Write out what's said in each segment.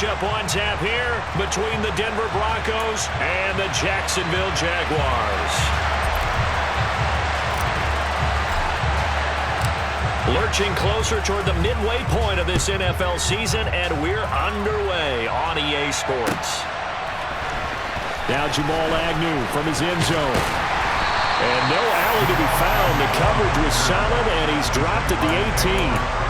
matchup on tap here between the Denver Broncos and the Jacksonville Jaguars. Lurching closer toward the midway point of this NFL season, and we're underway on EA Sports. Now Jamal Agnew from his end zone. And no alley to be found. The coverage was solid, and he's dropped at the 18.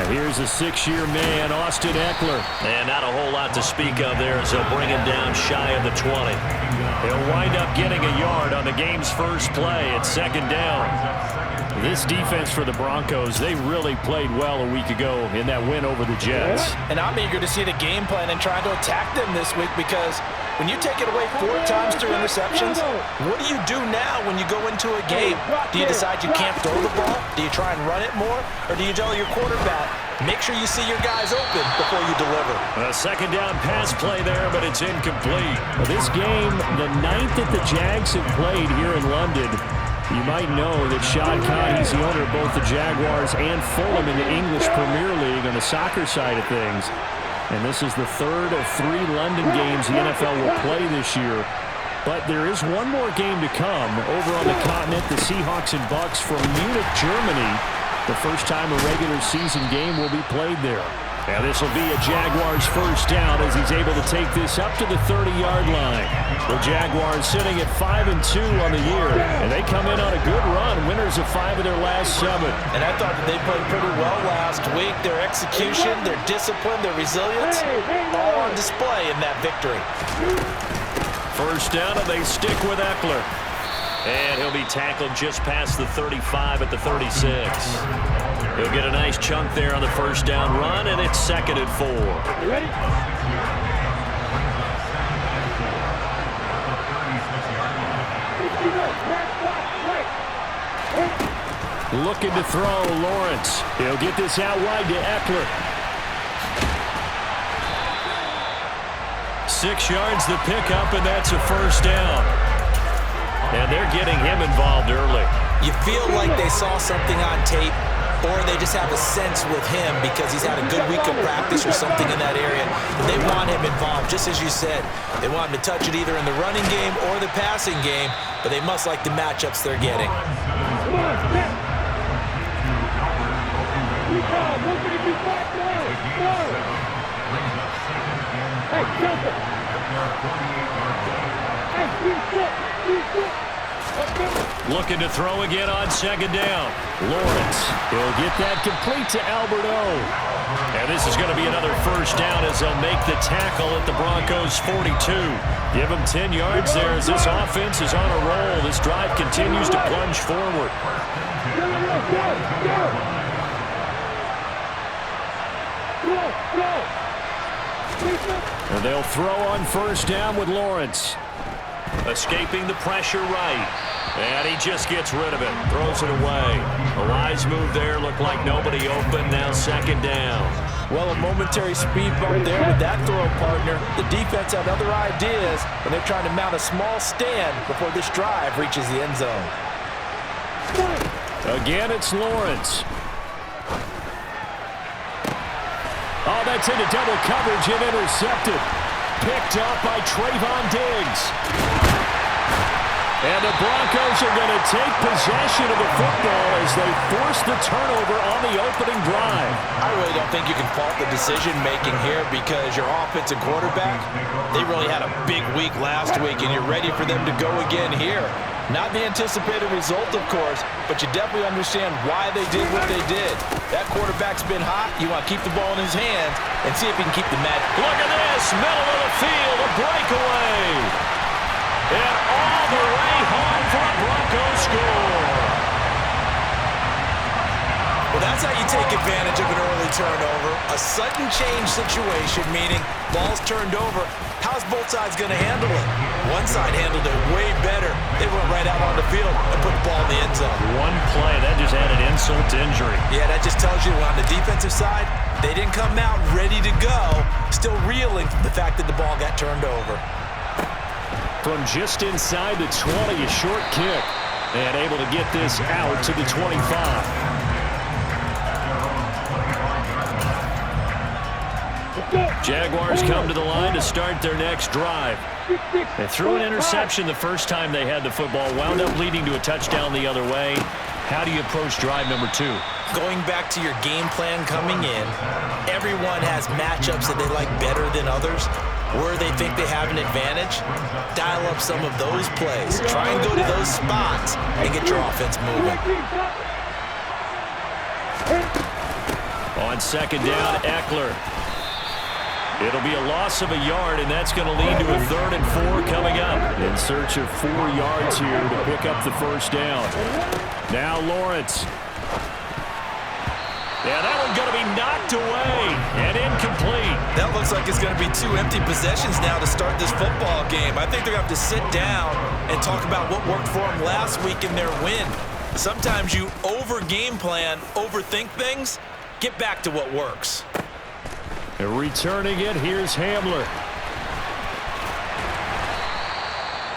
Here's a 6-year man, Austin Eckler. And not a whole lot to speak of there as they'll bring him down shy of the 20. He'll wind up getting a yard on the game's first play at second down. This defense for the Broncos, they really played well a week ago in that win over the Jets. And I'm eager to see the game plan and try to attack them this week, because when you take it away 4 times through interceptions, what do you do now when you go into a game? Do you decide you can't throw the ball? Do you try and run it more? Or do you tell your quarterback, make sure you see your guys open before you deliver? A second down pass play there, but it's incomplete. This game, the 9th that the Jags have played here in London, you might know that Shad Khan, he's the owner of both the Jaguars and Fulham in the English Premier League on the soccer side of things. And this is the 3rd of 3 London games the NFL will play this year. But there is one more game to come over on the continent, the Seahawks and Bucks from Munich, Germany. The first time a regular season game will be played there. And this will be a Jaguars first down as he's able to take this up to the 30-yard line. The Jaguars sitting at 5-2 on the year, and they come in on a good run, winners of 5 of their last 7. And I thought that they played pretty well last week. Their execution, their discipline, their resilience, all on display in that victory. First down, and they stick with Eckler. And he'll be tackled just past the 35 at the 36. He'll get a nice chunk there on the first down run, and it's 2nd and 4. You ready? Looking to throw, Lawrence. He'll get this out wide to Eckler. 6 yards the pickup, and that's a first down. And they're getting him involved early. You feel like they saw something on tape, or they just have a sense with him because he's had a good week of practice or something in that area. They want him involved, just as you said. They want him to touch it either in the running game or the passing game, but they must like the matchups they're getting. Looking to throw again on second down. Lawrence, he'll get that complete to Alberto. And this is going to be another first down as they'll make the tackle at the Broncos' 42. Give them 10 yards there as this offense is on a roll. This drive continues to plunge forward. And they'll throw on first down with Lawrence. Escaping the pressure right. And he just gets rid of it. Throws it away. A wise move there. Looked like nobody open. Now second down. Well, a momentary speed bump there with that throw, partner. The defense had other ideas, and they're trying to mount a small stand before this drive reaches the end zone. Again, it's Lawrence. Oh, that's into double coverage and intercepted. Picked up by Trayvon Diggs. And the Broncos are going to take possession of the football as they force the turnover on the opening drive. I really don't think you can fault the decision-making here because your offensive quarterback, they really had a big week last week, and you're ready for them to go again here. Not the anticipated result, of course, but you definitely understand why they did what they did. That quarterback's been hot. You want to keep the ball in his hands and see if he can keep the magic. Look at this. Middle of the field. A breakaway. And all the way home for a Broncos score. Well, that's how you take advantage of an early turnover. A sudden change situation, meaning ball's turned over. How's both sides going to handle it? One side handled it way better. They went right out on the field and put the ball in the end zone. One play, that just added insult insult to injury. Yeah, that just tells you on the defensive side, they didn't come out ready to go, still reeling from the fact that the ball got turned over. From just inside the 20, a short kick. And able to get this out to the 25. Jaguars come to the line to start their next drive. They threw an interception the first time they had the football, wound up leading to a touchdown the other way. How do you approach drive number 2? Going back to your game plan coming in, everyone has matchups that they like better than others. Where they think they have an advantage, dial up some of those plays. Try and go to those spots and get your offense moving. On second down, Eckler. It'll be a loss of a yard, and that's going to lead to a 3rd and 4 coming up. In search of 4 yards here to pick up the first down. Now Lawrence. Yeah, that one's going to be knocked away and incomplete. That looks like it's going to be 2 empty possessions now to start this football game. I think they're going to have to sit down and talk about what worked for them last week in their win. Sometimes you over-game plan, overthink things. Get back to what works. And returning it, here's Hamler.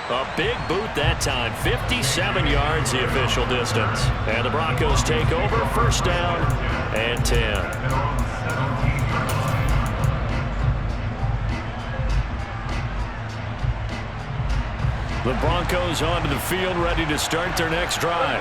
A big boot that time. 57 yards the official distance. And the Broncos take over. First down and 10. The Broncos onto the field, ready to start their next drive.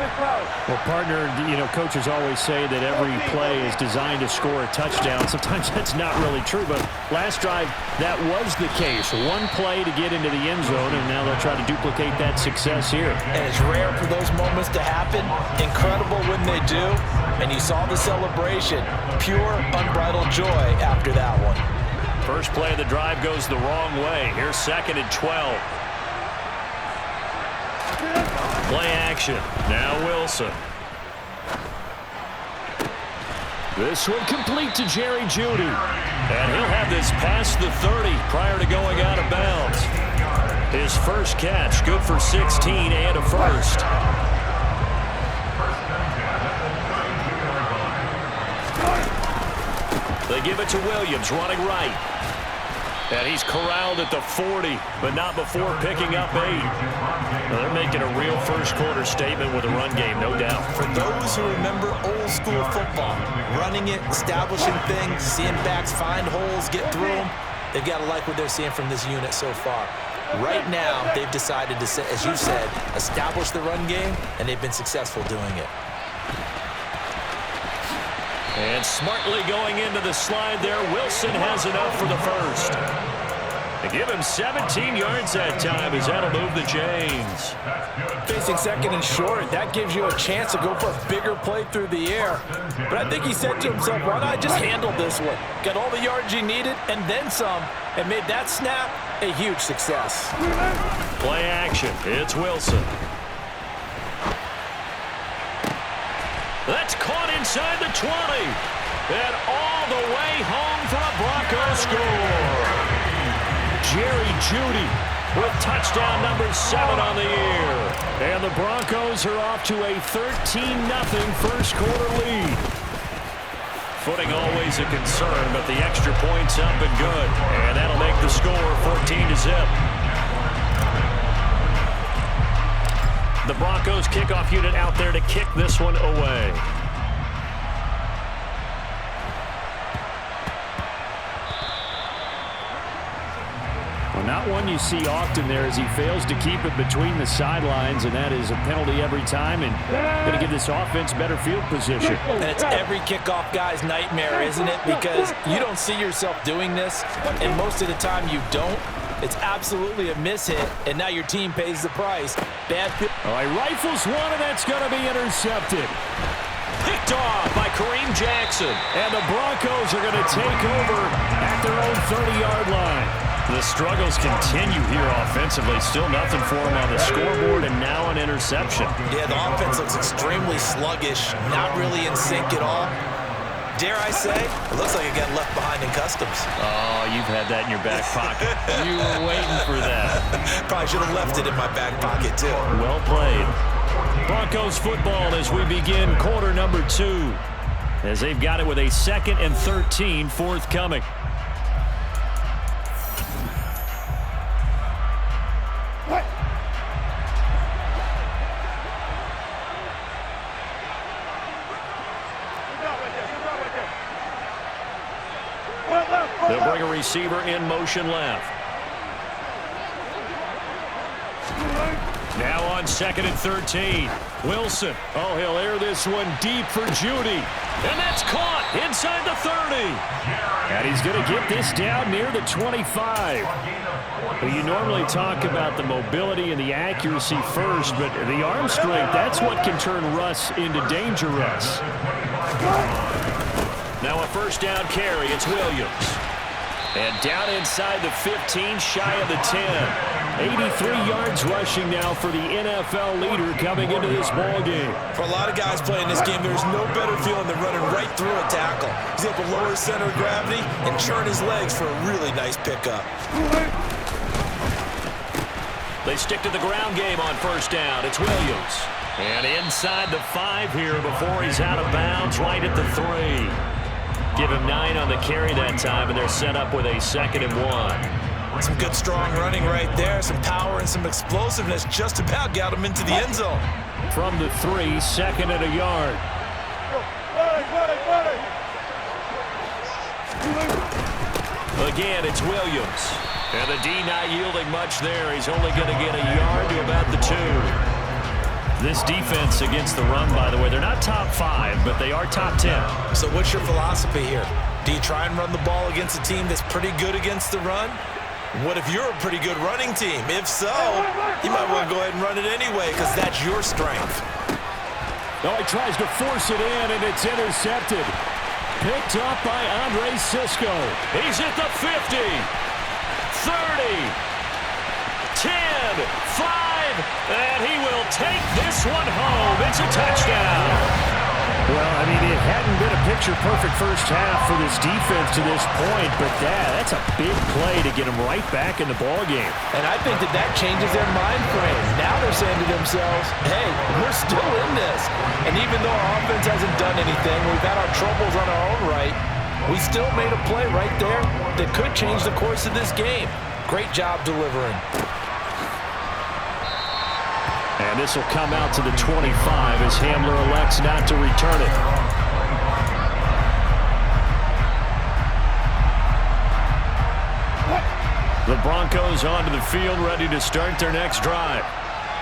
Well, partner, coaches always say that every play is designed to score a touchdown. Sometimes that's not really true, but last drive, that was the case. One play to get into the end zone, and now they'll try to duplicate that success here. And it's rare for those moments to happen. Incredible when they do. And you saw the celebration. Pure, unbridled joy after that one. First play of the drive goes the wrong way. Here's 2nd and 12. Play action. Now Wilson. This one complete to Jerry Jeudy. And he'll have this past the 30 prior to going out of bounds. His first catch, good for 16 and a first. They give it to Williams, running right. And he's corralled at the 40, but not before picking up 8. Now they're making a real first-quarter statement with a run game, no doubt. For those who remember old-school football, running it, establishing things, seeing backs find holes, get through them, they've got to like what they're seeing from this unit so far. Right now, they've decided to, as you said, establish the run game, and they've been successful doing it. And smartly going into the slide there, Wilson has enough for the first. They give him 17 yards that time as that'll move the chains. Facing 2nd and short, that gives you a chance to go for a bigger play through the air. But I think he said to himself, why not just handle this one? Got all the yards you needed and then some, and made that snap a huge success. Play action. It's Wilson. That's caught inside the 20. And all the way home for a Broncos score. Jerry Jeudy with touchdown number 7 on the year. And the Broncos are off to a 13-0 first-quarter lead. Footing always a concern, but the extra point's up and good. And that'll make the score 14-0. The Broncos kickoff unit out there to kick this one away. Well, not one you see often there as he fails to keep it between the sidelines, and that is a penalty every time, and going to give this offense better field position. And it's every kickoff guy's nightmare, isn't it? Because you don't see yourself doing this, and most of the time you don't. It's absolutely a mishit, and now your team pays the price. Bad. All right, rifles one, and that's going to be intercepted. Picked off by Kareem Jackson. And the Broncos are going to take over at their own 30-yard line. The struggles continue here offensively. Still nothing for them on the scoreboard, and now an interception. Yeah, the offense looks extremely sluggish, not really in sync at all. Dare I say, it looks like it got left behind in customs. Oh, you've had that in your back pocket. You were waiting for that. Probably should have left it in my back pocket, too. Well played. Broncos football as we begin quarter number 2. As they've got it with a 2nd and 13 forthcoming. They'll bring a receiver in motion left. Now on 2nd and 13. Wilson. Oh, he'll air this one deep for Judy. And that's caught inside the 30. And he's going to get this down near the 25. Well, you normally talk about the mobility and the accuracy first, but the arm strength, that's what can turn Russ into danger Russ. Now a first down carry. It's Williams. And down inside the 15, shy of the 10. 83 yards rushing now for the NFL leader coming into this ball game. For a lot of guys playing this game, there's no better feeling than running right through a tackle. He's able to lower his center of gravity and churn his legs for a really nice pickup. They stick to the ground game on first down. It's Williams. And inside the 5 here before he's out of bounds, right at the 3. Give him 9 on the carry that time, and they're set up with a 2nd and 1. Some good strong running right there. Some power and some explosiveness just about got him into the end zone. From the 3, 2nd and a yard. Again, it's Williams. And the D not yielding much there. He's only going to get a yard to about the 2. This defense against the run, by the way, they're not top 5, but they are top 10. So what's your philosophy here? Do you try and run the ball against a team that's pretty good against the run? What if you're a pretty good running team? If so, you might want to go ahead and run it anyway because that's your strength. Oh, he tries to force it in, and it's intercepted. Picked up by Andre Sisco. He's at the 50, 30, 10, 5. And he will take this one home. It's a touchdown. Well, I mean, it hadn't been a picture-perfect first half for this defense to this point, but that's a big play to get them right back in the ballgame. And I think that changes their mind frame. Now they're saying to themselves, hey, we're still in this. And even though our offense hasn't done anything, we've had our troubles on our own right, we still made a play right there that could change the course of this game. Great job delivering. And this will come out to the 25 as Hamler elects not to return it. The Broncos onto the field ready to start their next drive.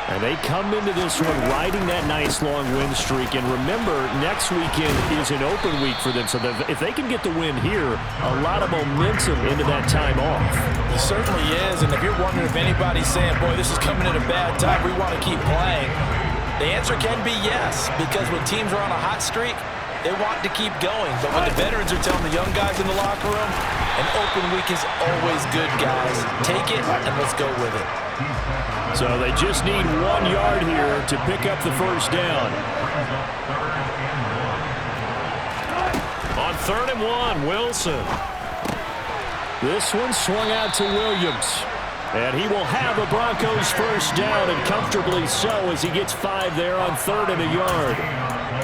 And they come into this one riding that nice long win streak. And remember, next weekend is an open week for them. So if they can get the win here, a lot of momentum into that time off. It certainly is. And if you're wondering if anybody's saying, boy, this is coming at a bad time, we want to keep playing, the answer can be yes. Because when teams are on a hot streak, they want to keep going. But when the veterans are telling the young guys in the locker room, an open week is always good, guys. Take it and let's go with it. So they just need 1 yard here to pick up the first down. On 3rd and 1, Wilson. This one swung out to Williams. And he will have a Broncos first down, and comfortably so as he gets 5 there on 3rd and a yard.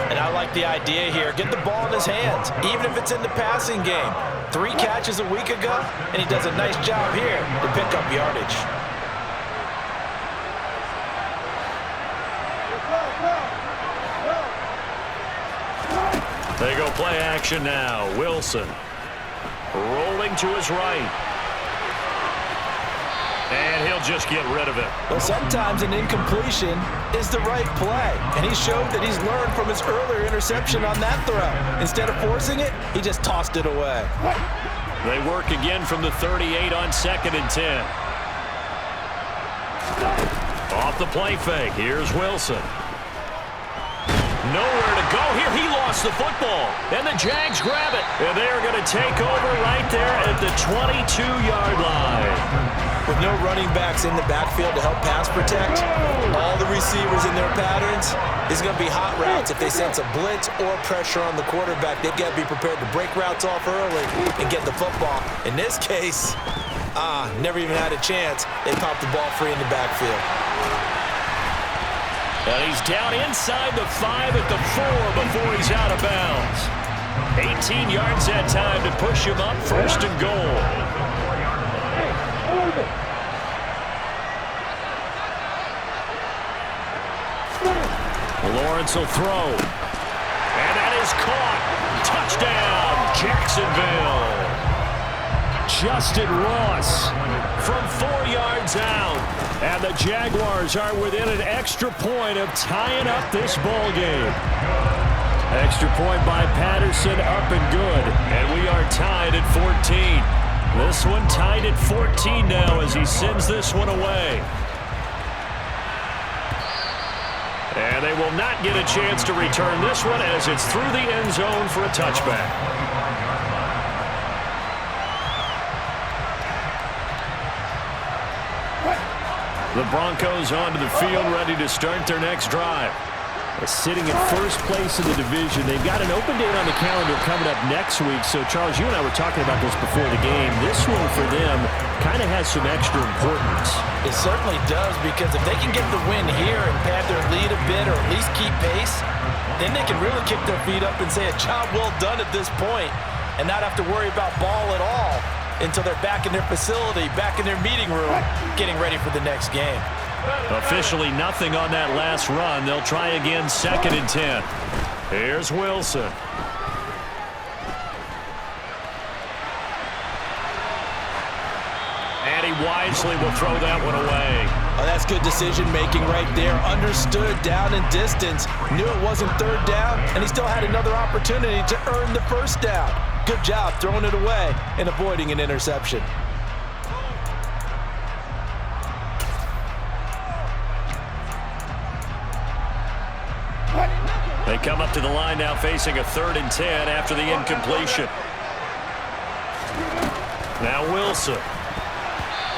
And I like the idea here. Get the ball in his hands, even if it's in the passing game. 3 catches a week ago, and he does a nice job here to pick up yardage. They go play action now. Wilson rolling to his right. And he'll just get rid of it. Well, sometimes an incompletion is the right play. And he showed that he's learned from his earlier interception on that throw. Instead of forcing it, he just tossed it away. They work again from the 38 on 2nd and 10. Off the play fake. Here's Wilson. Nowhere to go here. He lost the football. And the Jags grab it. And they're going to take over right there at the 22-yard line. With no running backs in the backfield to help pass protect, all the receivers in their patterns is going to be hot routes. If they sense a blitz or pressure on the quarterback, they've got to be prepared to break routes off early and get the football. In this case, never even had a chance. They popped the ball free in the backfield. And he's down inside the 5 at the 4 before he's out of bounds. 18 yards that time to push him up, 1st and goal. Lawrence will throw. And that is caught. Touchdown, Jacksonville. Justin Ross from 4 yards out. And the Jaguars are within an extra point of tying up this ball game. Extra point by Patterson, up and good. And we are tied at 14. This one tied at 14 now as he sends this one away. And they will not get a chance to return this one as it's through the end zone for a touchback. The Broncos onto the field, ready to start their next drive. Sitting in first place in the division. They've got an open date on the calendar coming up next week. So, Charles, you and I were talking about this before the game. This one for them kind of has some extra importance. It certainly does, because if they can get the win here and pad their lead a bit or at least keep pace, then they can really kick their feet up and say a job well done at this point and not have to worry about ball at all until they're back in their facility, back in their meeting room, getting ready for the next game. Officially nothing on that last run. They'll try again, 2nd and 10. Here's Wilson. And he wisely will throw that one away. Oh, that's good decision-making right there. Understood down and distance. Knew it wasn't 3rd down, and he still had another opportunity to earn the 1st down. Good job throwing it away and avoiding an interception. They come up to the line now facing a 3rd and 10 after the incompletion. Now Wilson.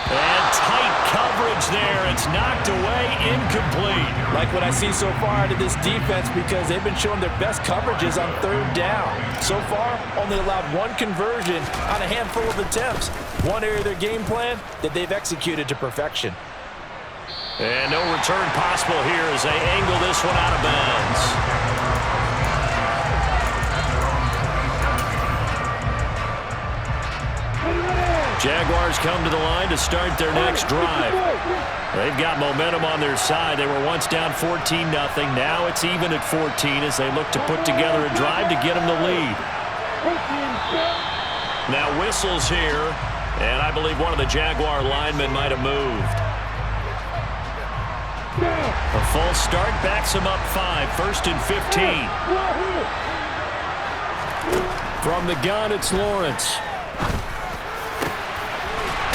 And tight coverage there. It's knocked away, incomplete. Like what I see so far out of this defense, because they've been showing their best coverages on 3rd down. So far, only allowed 1 conversion on a handful of attempts. One area of their game plan that they've executed to perfection. And no return possible here as they angle this one out of bounds. Jaguars come to the line to start their next drive. They've got momentum on their side. They were once down 14-0. Now it's even at 14 as they look to put together a drive to get them the lead. Now whistles here, and I believe one of the Jaguar linemen might have moved. A false start backs him up 5, 1st and 15. From the gun, it's Lawrence.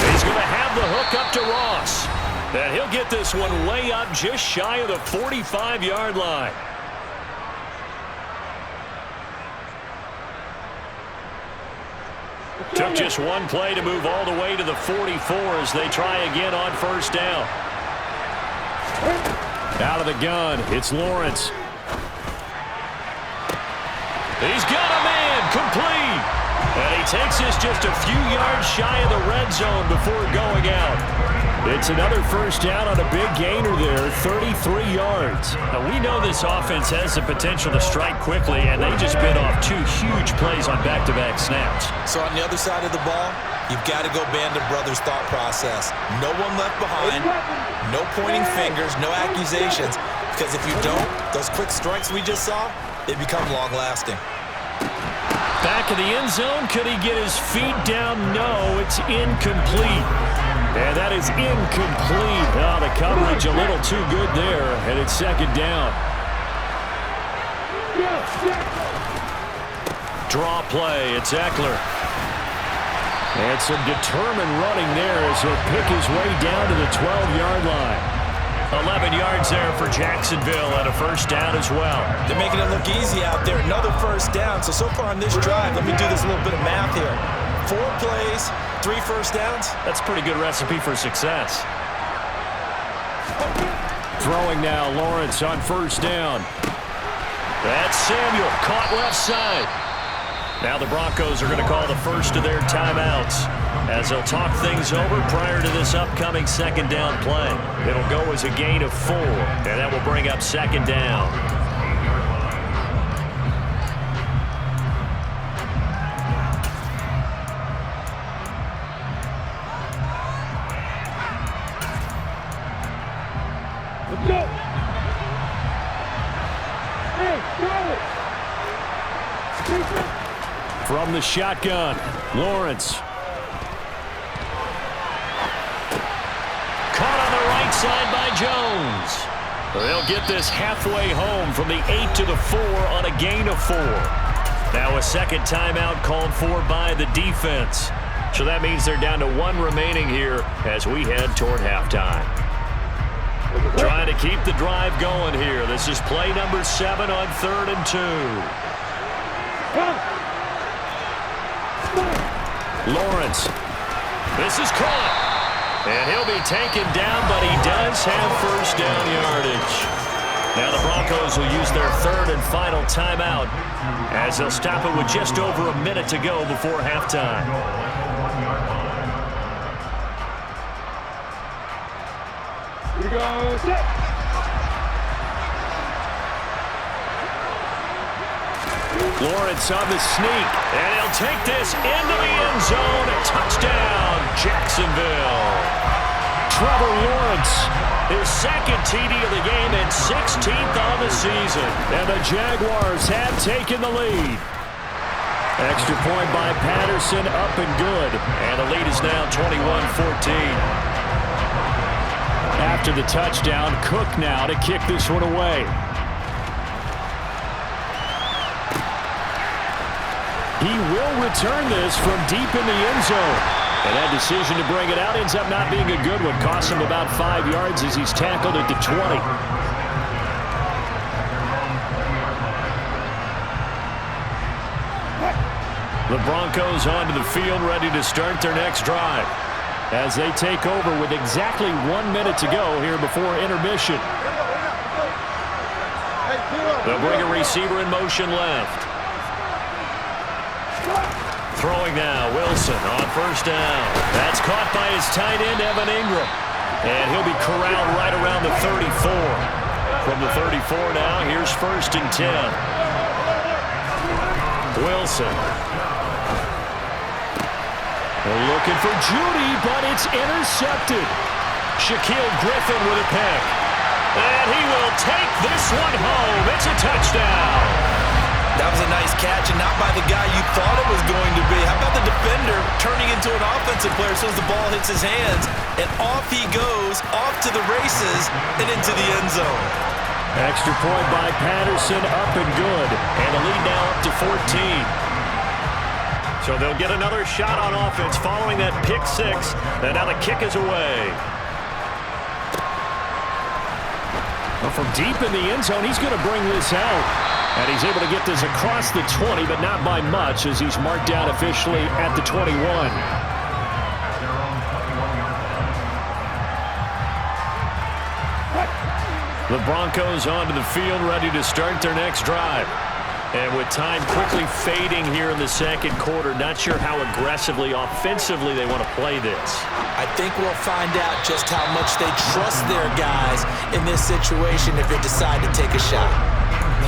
He's going to have the hook up to Ross. And he'll get this one way up just shy of the 45-yard line. Took just one play to move all the way to the 44 as they try again on 1st down. Out of the gun, it's Lawrence. He's got a man, complete. And he takes this just a few yards shy of the red zone before going out. It's another 1st down on a big gainer there, 33 yards. Now, we know this offense has the potential to strike quickly, and they just bit off 2 huge plays on back-to-back snaps. So on the other side of the ball, you've got to go Band of Brothers thought process. No one left behind, no pointing fingers, no accusations, because if you don't, those quick strikes we just saw, they become long-lasting. Back in the end zone, could he get his feet down? No, it's incomplete. And that is incomplete. Oh, the coverage a little too good there, and it's 2nd down. Draw play, it's Eckler. And some determined running there as he'll pick his way down to the 12-yard line. 11 yards there for Jacksonville and a 1st down as well. They're making it look easy out there. Another 1st down. So far on this drive, let me do this little bit of math here. 4 plays, 3 1st downs. That's a pretty good recipe for success. Throwing now, Lawrence on 1st down. That's Samuel, caught left side. Now the Broncos are going to call the first of their timeouts as they'll talk things over prior to this upcoming second down play. It'll go as a gain of 4, and that will bring up second down. Let's go. From the shotgun, Lawrence. Caught on the right side by Jones. They'll get this halfway home from the 8 to the 4 on a gain of 4. Now a second timeout called for by the defense. So that means they're down to 1 remaining here as we head toward halftime. Trying to keep the drive going here. This is play number 7 on 3rd and 2. Lawrence. This is caught. And he'll be taken down, but he does have first down yardage. Now the Broncos will use their 3rd and final timeout as they'll stop it with just over a minute to go before halftime. Here we go, set. Lawrence on the sneak. And he'll take this into the end zone. A touchdown, Jacksonville. Trevor Lawrence. His second TD of the game and 16th on the season. And the Jaguars have taken the lead. Extra point by Patterson, up and good. And the lead is now 21-14. After the touchdown, Cook now to kick this one away. He will return this from deep in the end zone. And that decision to bring it out ends up not being a good one. Costs him about 5 yards as he's tackled at the 20. The Broncos onto the field ready to start their next drive. As they take over with exactly 1 minute to go here before intermission. They'll bring a receiver in motion left. Throwing now, Wilson on first down. That's caught by his tight end, Evan Ingram. And he'll be corralled right around the 34. From the 34 now, here's 1st and 10. Wilson. They're looking for Judy, but it's intercepted. Shaquille Griffin with a pick. And he will take this one home. It's a touchdown. That was a nice catch, and not by the guy you thought it was going to be. How about the defender turning into an offensive player as soon as the ball hits his hands, and off he goes, off to the races, and into the end zone. Extra point by Patterson, up and good. And the lead now up to 14. So they'll get another shot on offense following that pick 6, and now the kick is away. Well, from deep in the end zone, he's going to bring this out. And he's able to get this across the 20, but not by much as he's marked down officially at the 21. The Broncos onto the field ready to start their next drive. And with time quickly fading here in the second quarter, not sure how aggressively, offensively they want to play this. I think we'll find out just how much they trust their guys in this situation if they decide to take a shot.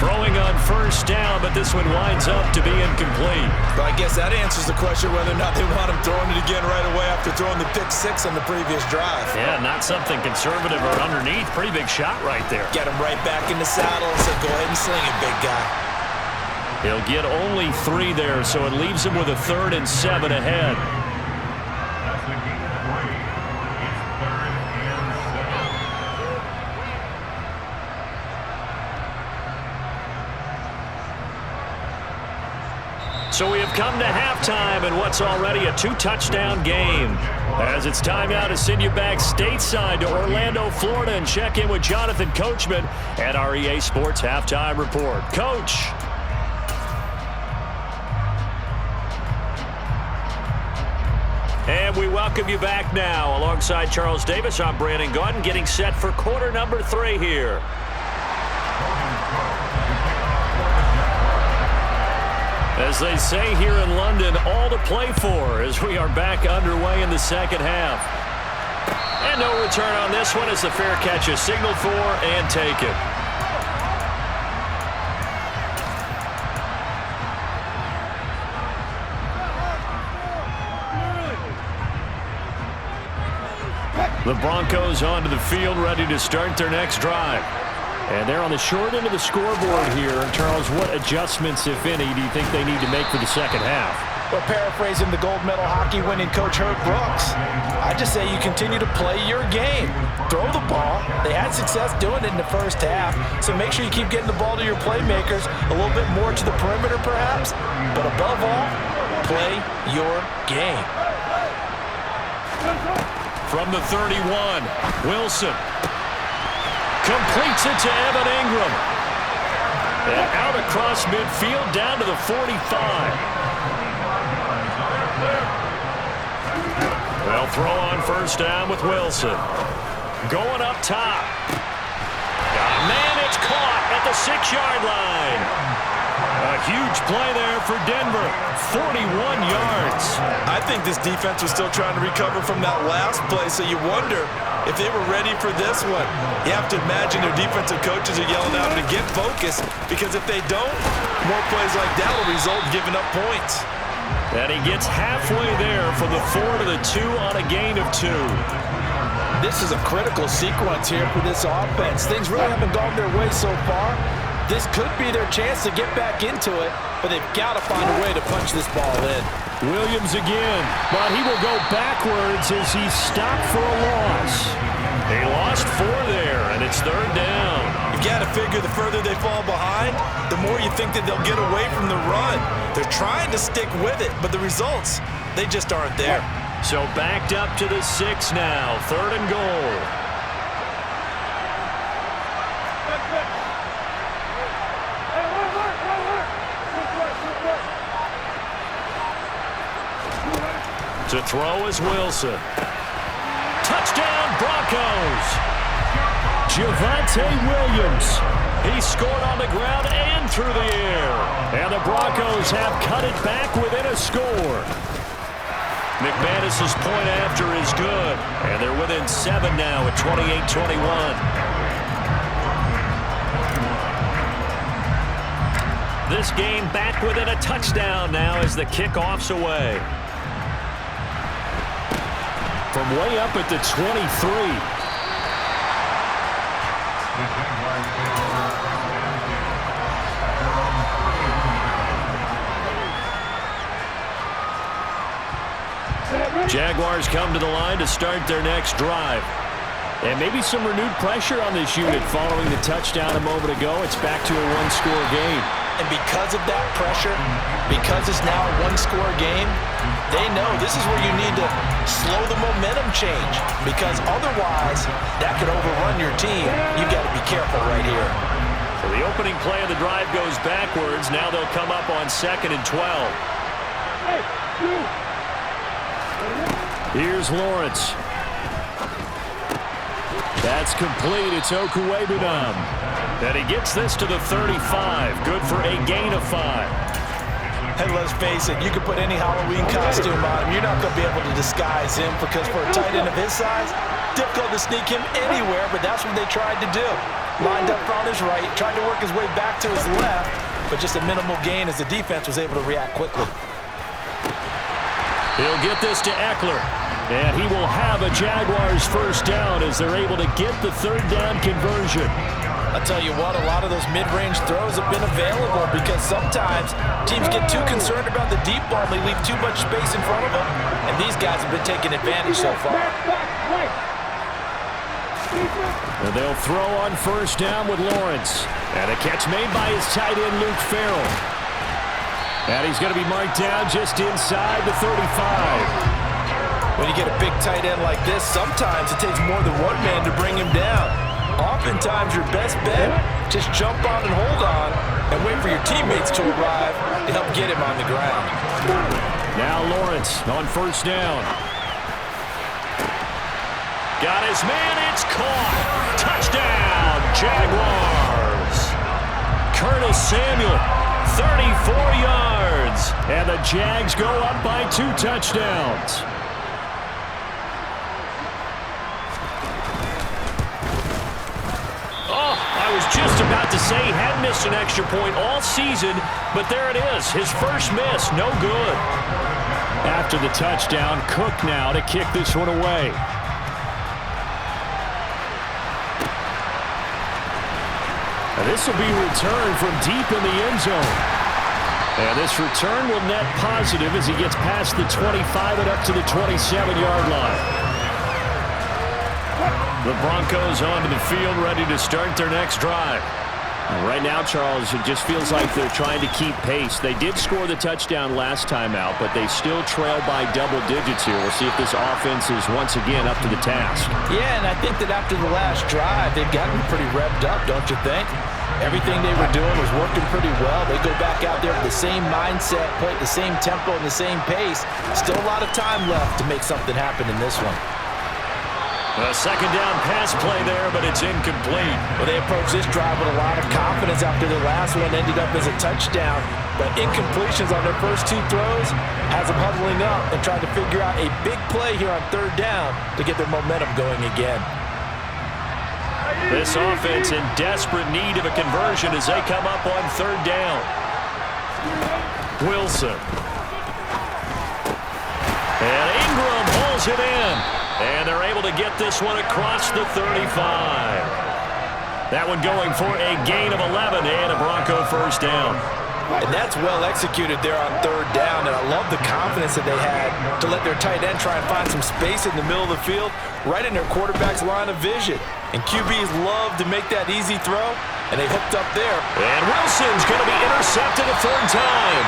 Throwing on first down, but this one winds up to be incomplete. But I guess that answers the question whether or not they want him throwing it again right away after throwing the pick 6 on the previous drive. Yeah, not something conservative or underneath. Pretty big shot right there. Get him right back in the saddle and say, go ahead and sling it, big guy. He'll get only 3 there, so it leaves him with a 3rd and 7 ahead. So we have come to halftime in what's already a 2-touchdown game. As it's time now to send you back stateside to Orlando, Florida, and check in with Jonathan Coachman at our EA Sports Halftime Report. Coach. And we welcome you back now. Alongside Charles Davis, I'm Brandon Gaudin, getting set for quarter number 3 here. As they say here in London, all to play for as we are back underway in the second half. And no return on this one as the fair catch is signaled for and taken. The Broncos onto the field, ready to start their next drive. And they're on the short end of the scoreboard here. Charles, what adjustments, if any, do you think they need to make for the second half? Well, paraphrasing the gold medal hockey winning coach Herb Brooks, I just say you continue to play your game. Throw the ball. They had success doing it in the first half, so make sure you keep getting the ball to your playmakers, a little bit more to the perimeter perhaps, but above all, play your game. From the 31, Wilson completes it to Evan Ingram. And out across midfield, down to the 45. They'll throw on first down with Wilson. Going up top. Man, it's caught at the 6-yard line. A huge play there for Denver. 41 yards. I think this defense was still trying to recover from that last play, so you wonder if they were ready for this one. You have to imagine their defensive coaches are yelling out to get focused, because if they don't, more plays like that will result in giving up points. And he gets halfway there from the 4 to the 2 on a gain of 2. This is a critical sequence here for this offense. Things really haven't gone their way so far. This could be their chance to get back into it, but they've got to find a way to punch this ball in. Williams again, but he will go backwards as he's stopped for a loss. They lost 4 there, and it's third down. You've got to figure the further they fall behind, the more you think that they'll get away from the run. They're trying to stick with it, but the results, they just aren't there. So backed up to the 6 now, third and goal. To throw is Wilson. Touchdown, Broncos. Javonte Williams. He scored on the ground and through the air. And the Broncos have cut it back within a score. McManus's point after is good. And they're within 7 now at 28-21. This game back within a touchdown now as the kickoff's away. From way up at the 23. Jaguars come to the line to start their next drive. And maybe some renewed pressure on this unit following the touchdown a moment ago. It's back to a one-score game. And because of that pressure, because it's now a one-score game, they know this is where you need to slow the momentum change, because otherwise that could overrun your team. You've got to be careful right here. So the opening play of the drive goes backwards. Now they'll come up on 2nd and 12. Here's Lawrence. That's complete. It's Okuwebunam. And he gets this to the 35. Good for a gain of 5. And let's face it, you can put any Halloween costume on him. You're not going to be able to disguise him, because for a tight end of his size, difficult to sneak him anywhere, but that's what they tried to do. Lined up on his right, tried to work his way back to his left, but just a minimal gain as the defense was able to react quickly. He'll get this to Eckler. And he will have a Jaguars first down as they're able to get the third down conversion. I'll tell you what, a lot of those mid-range throws have been available, because sometimes teams get too concerned about the deep ball and they leave too much space in front of them, and these guys have been taking advantage so far. And they'll throw on first down with Lawrence. And a catch made by his tight end, Luke Farrell. And he's going to be marked down just inside the 35. When you get a big tight end like this, sometimes it takes more than one man to bring him down. Oftentimes, your best bet, just jump on and hold on and wait for your teammates to arrive to help get him on the ground. Now Lawrence on first down. Got his man, it's caught. Touchdown, Jaguars. Curtis Samuel, 34 yards. And the Jags go up by 2 touchdowns. Oh, I was just about to say he had missed an extra point all season, but there it is. His first miss, no good. After the touchdown, Cook now to kick this one away. And this will be returned from deep in the end zone. And this return will net positive as he gets past the 25 and up to the 27-yard line. The Broncos onto the field, ready to start their next drive. Right now, Charles, it just feels like they're trying to keep pace. They did score the touchdown last time out, but they still trail by double digits here. We'll see if this offense is once again up to the task. Yeah, and I think that after the last drive, they've gotten pretty revved up, don't you think? Everything they were doing was working pretty well. They go back out there with the same mindset, play at the same tempo and the same pace. Still a lot of time left to make something happen in this one. A second down pass play there, but it's incomplete. Well, they approached this drive with a lot of confidence after the last one ended up as a touchdown. But incompletions on their first 2 throws has them huddling up and trying to figure out a big play here on 3rd down to get their momentum going again. This offense in desperate need of a conversion as they come up on 3rd down. Wilson. And Ingram pulls it in. And they're able to get this one across the 35. That one going for a gain of 11 and a Bronco first down. And that's well executed there on 3rd down, and I love the confidence that they had to let their tight end try and find some space in the middle of the field, right in their quarterback's line of vision. And QBs love to make that easy throw, and they hooked up there. And Wilson's going to be intercepted a 3rd time.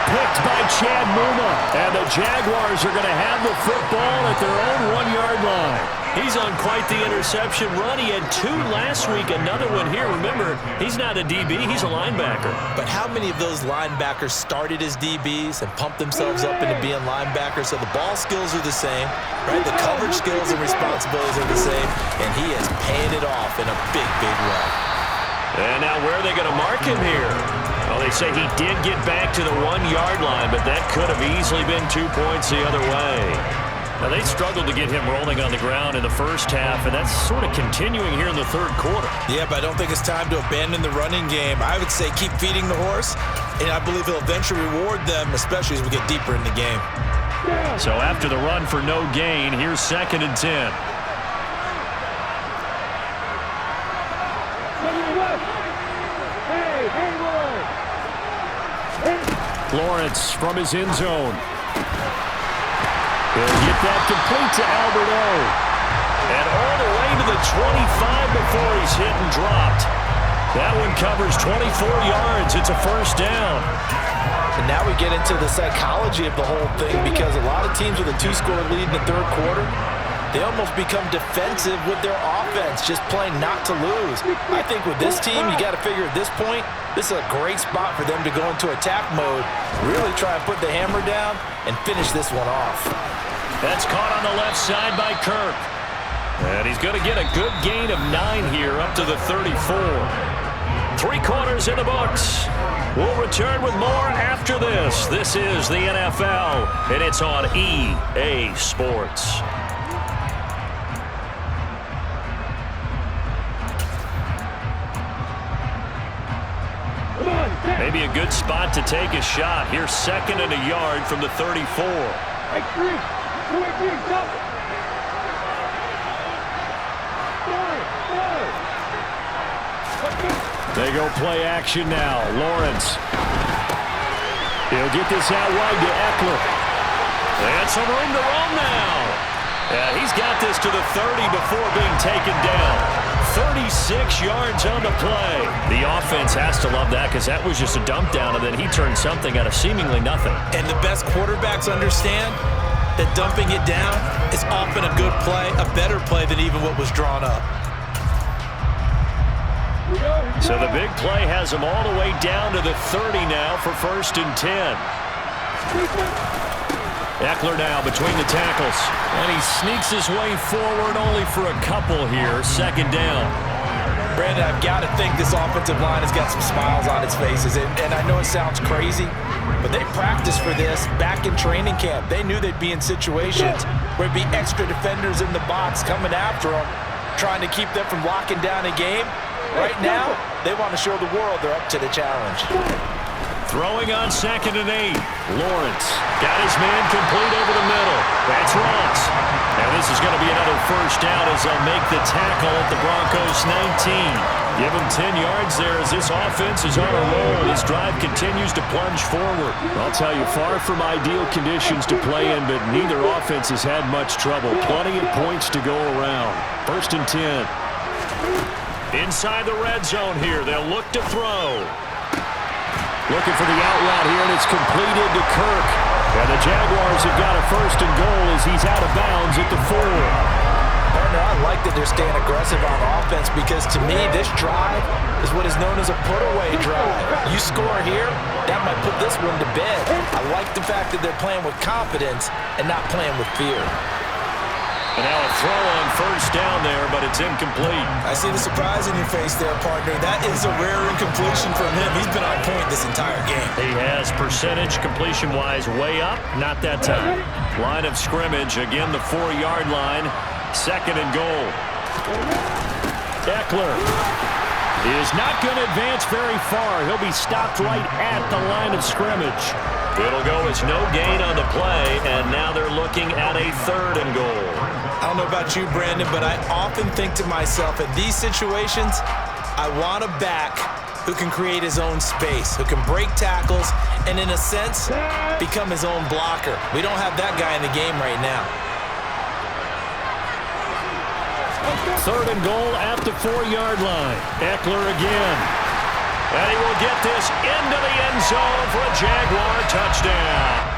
Picked by Chad Muma. And the Jaguars are going to have the football at their own 1-yard line. He's on quite the interception run. He had 2 last week, another one here. Remember, he's not a DB, he's a linebacker. But how many of those linebackers started as DBs and pumped themselves up into being linebackers? So the ball skills are the same, right? The coverage skills and responsibilities are the same, and he is paying it off in a big, big way. And now where are they going to mark him here? Well, they say he did get back to the 1-yard line, but that could have easily been 2 points the other way. Now, they struggled to get him rolling on the ground in the first half, and that's sort of continuing here in the 3rd quarter. Yeah, but I don't think it's time to abandon the running game. I would say keep feeding the horse, and I believe he'll eventually reward them, especially as we get deeper in the game. So after the run for no gain, here's 2nd and 10. Lawrence from his end zone. He'll get that complete to Albert O. And all the way to the 25 before he's hit and dropped. That one covers 24 yards. It's a first down. And now we get into the psychology of the whole thing, because a lot of teams with a 2-score lead in the 3rd quarter, they almost become defensive with their offense, just playing not to lose. I think with this team, you got to figure at this point, this is a great spot for them to go into attack mode, really try and put the hammer down and finish this one off. That's caught on the left side by Kirk. And he's going to get a good gain of 9 here up to the 34. 3 quarters in the books. We'll return with more after this. This is the NFL, and it's on EA Sports. Maybe a good spot to take a shot. Here's 2nd and a yard from the 34. They go play action now. Lawrence. He'll get this out wide to Eckler. And some room to roam now. Yeah, he's got this to the 30 before being taken down. 36 yards on the play. The offense has to love that, because that was just a dump down, and then he turned something out of seemingly nothing. And the best quarterbacks understand that dumping it down is often a good play, a better play than even what was drawn up. So the big play has him all the way down to the 30 now for 1st and 10. Eckler now between the tackles. And he sneaks his way forward only for a couple here. 2nd down. Brandon, I've got to think this offensive line has got some smiles on its faces. And I know it sounds crazy, but they practiced for this back in training camp. They knew they'd be in situations where it'd be extra defenders in the box coming after them, trying to keep them from locking down a game. Right now, they want to show the world they're up to the challenge. Throwing on 2nd and 8. Lawrence got his man complete over the middle. That's Ross. And this is going to be another first down as they'll make the tackle at the Broncos 19. Give him 10 yards there as this offense is on a roll. This drive continues to plunge forward. I'll tell you, far from ideal conditions to play in, but neither offense has had much trouble. Plenty of points to go around. 1st and 10. Inside the red zone here, they'll look to throw. Looking for the out route here, and it's completed to Kirk. And the Jaguars have got a 1st and goal as he's out of bounds at the 4. Partner, I like that they're staying aggressive on offense because to me, this drive is what is known as a put-away drive. You score here, that might put this one to bed. I like the fact that they're playing with confidence and not playing with fear. And now a throw on 1st down there, but it's incomplete. I see the surprise in your face there, partner. That is a rare incompletion from him. He's been on point this entire game. He has percentage completion-wise way up. Not that time. Line of scrimmage, again the 4-yard line. 2nd and goal. Eckler is not going to advance very far. He'll be stopped right at the line of scrimmage. It'll go as no gain on the play, and now they're looking at a 3rd and goal. I don't know about you, Brandon, but I often think to myself, in these situations, I want a back who can create his own space, who can break tackles, and in a sense, become his own blocker. We don't have that guy in the game right now. 3rd and goal at the 4-yard line. Eckler again. And he will get this into the end zone for a Jaguar touchdown.